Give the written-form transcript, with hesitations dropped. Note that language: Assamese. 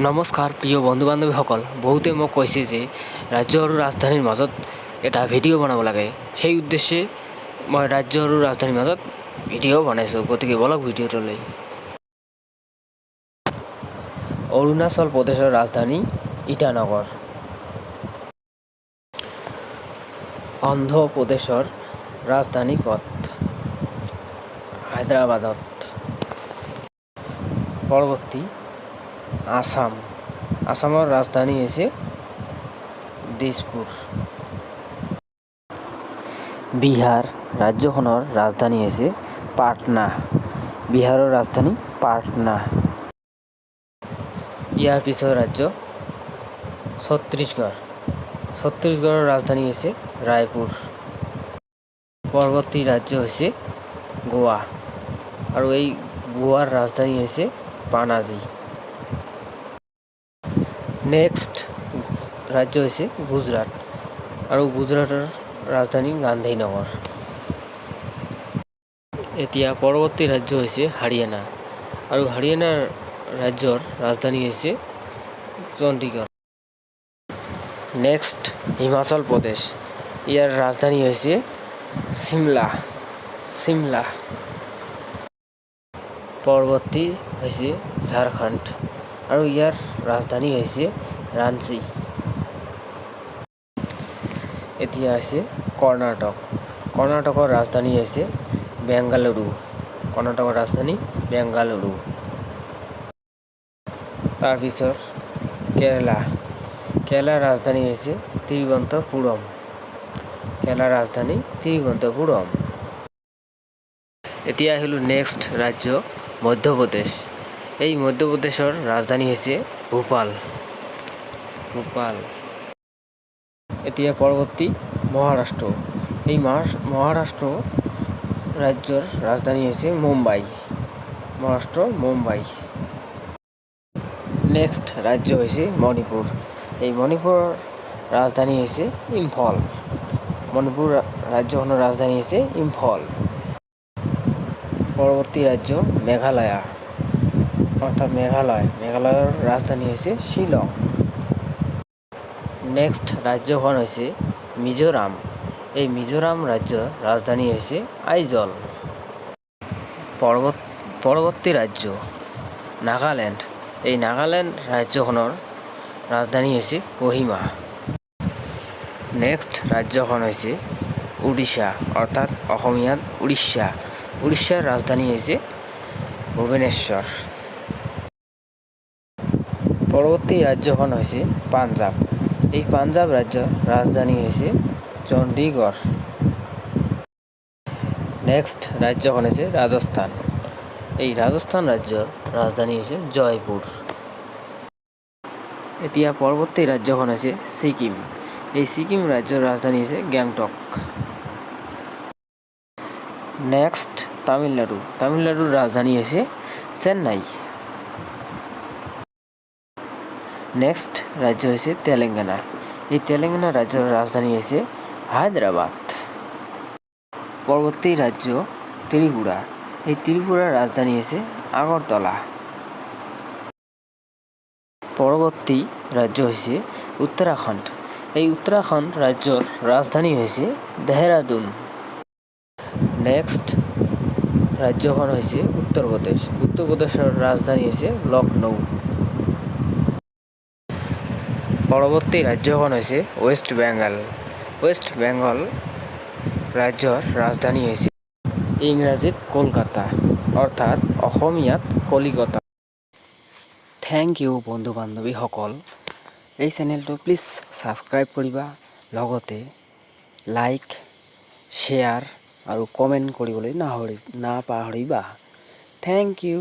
নমস্কাৰ প্ৰিয় বন্ধু বান্ধৱীসকল, বহুতে মোক কৈছে যে ৰাজ্য আৰু ৰাজধানীৰ মাজত এটা ভিডিঅ' বনাব লাগে। সেই উদ্দেশ্যে মই ৰাজ্য আৰু ৰাজধানীৰ মাজত ভিডিঅ' বনাইছোঁ। গতিকে বলক ভিডিঅ'টোলৈ। অৰুণাচল প্ৰদেশৰ ৰাজধানী ইটানগৰ। অন্ধ্ৰ প্ৰদেশৰ ৰাজধানী ক'ত? হায়দৰাবাদত। পৰৱৰ্তী আসাম। আসামৰ ৰাজধানী হৈছে দিছপুৰ। বিহাৰ ৰাজ্যখনৰ ৰাজধানী হৈছে পাটনা। বিহাৰৰ ৰাজধানী পাটনা। ইয়াৰ পিছৰ ৰাজ্য ছত্তীশগড়। ছত্তীশগড়ৰ ৰাজধানী হৈছে ৰায়পুৰ। পৰৱৰ্তী ৰাজ্য হৈছে গোৱা আৰু এই গোৱাৰ ৰাজধানী হৈছে পানাজী। নেক্সট ৰাজ্য হৈছে গুজৰাট আৰু গুজৰাটৰ ৰাজধানী গান্ধীনগৰ। এতিয়া পৰৱৰ্তী ৰাজ্য হৈছে হাৰিয়ানা আৰু হাৰিয়ানাৰ ৰাজ্যৰ ৰাজধানী হৈছে চণ্ডীগড়। নেক্সট হিমাচল প্ৰদেশ, ইয়াৰ ৰাজধানী হৈছে চিমলা। পৰৱৰ্তী হৈছে ঝাৰখণ্ড আৰু ইয়াৰ ৰাজধানী হৈছে ৰাঞ্চি। এতিয়া হৈছে কৰ্ণাটকৰ ৰাজধানী হৈছে বেংগালুৰু। তাৰপিছত কেৰালাৰ ৰাজধানী হৈছে তিৰুৱন্তপুৰম। এতিয়া আহিলোঁ নেক্সট ৰাজ্য মধ্যপ্ৰদেশ। এই মধ্যপ্ৰদেশৰ ৰাজধানী হৈছে ভূপাল। এতিয়া পৰৱৰ্তী মহাৰাষ্ট্ৰ। এই মহাৰাষ্ট্ৰ ৰাজ্যৰ ৰাজধানী হৈছে মুম্বাই। নেক্সট ৰাজ্য হৈছে মণিপুৰ। এই মণিপুৰৰ ৰাজধানী হৈছে ইম্ফল। পৰৱৰ্তী ৰাজ্য মেঘালয়ৰ ৰাজধানী হৈছে শ্বিলং। নেক্সট ৰাজ্যখন হৈছে মিজোৰাম। এই মিজোৰাম ৰাজ্যৰ ৰাজধানী হৈছে আইজল। পৰৱৰ্তী ৰাজ্য নাগালেণ্ড। এই নাগালেণ্ড ৰাজ্যখনৰ ৰাজধানী হৈছে কহিমা। নেক্সট ৰাজ্যখন হৈছে উৰিষ্যা, অৰ্থাৎ অসমীয়াত উৰিষ্যা। উৰিষ্যাৰ ৰাজধানী হৈছে ভুৱনেশ্বৰ। পৰৱৰ্তী ৰাজ্যখন হৈছে পাঞ্জাৱ। এই পাঞ্জাৱ ৰাজ্যৰ ৰাজধানী হৈছে চণ্ডীগড়। নেক্সট ৰাজ্যখন হৈছে ৰাজস্থান। এই ৰাজস্থান ৰাজ্যৰ ৰাজধানী হৈছে জয়পুৰ। এতিয়া পৰৱৰ্তী ৰাজ্যখন হৈছে ছিকিম। এই ছিকিম ৰাজ্যৰ ৰাজধানী হৈছে গেংটক। নেক্সট তামিলনাডুৰ ৰাজধানী হৈছে চেন্নাই। নেক্সট ৰাজ্য হৈছে তেলেংগানা। এই তেলেংগানা ৰাজ্যৰ ৰাজধানী হৈছে হায়দৰাবাদ। পৰৱৰ্তী ৰাজ্য ত্ৰিপুৰা। এই ত্ৰিপুৰাৰ ৰাজধানী হৈছে আগৰতলা। পৰৱৰ্তী ৰাজ্য হৈছে উত্তৰাখণ্ড। এই উত্তৰাখণ্ড ৰাজ্যৰ ৰাজধানী হৈছে দেহৰাদুন। নেক্সট ৰাজ্যখন হৈছে উত্তৰ প্ৰদেশৰ ৰাজধানী হৈছে লক্ষ্ণৌ। পৰৱৰ্তী ৰাজ্যখন হৈছে ৱেষ্ট বেংগল ৰাজ্যৰ ৰাজধানী হৈছে ইংৰাজীত কলকাতা, অৰ্থাৎ অসমীয়াত কলিকতা। থেংক ইউ বন্ধু বান্ধৱীসকল। এই চেনেলটো প্লিজ ছাবস্ক্ৰাইব কৰিবা, লগতে লাইক, শ্বেয়াৰ আৰু কমেণ্ট কৰিবলৈ নাপাহৰিবা। Thank U.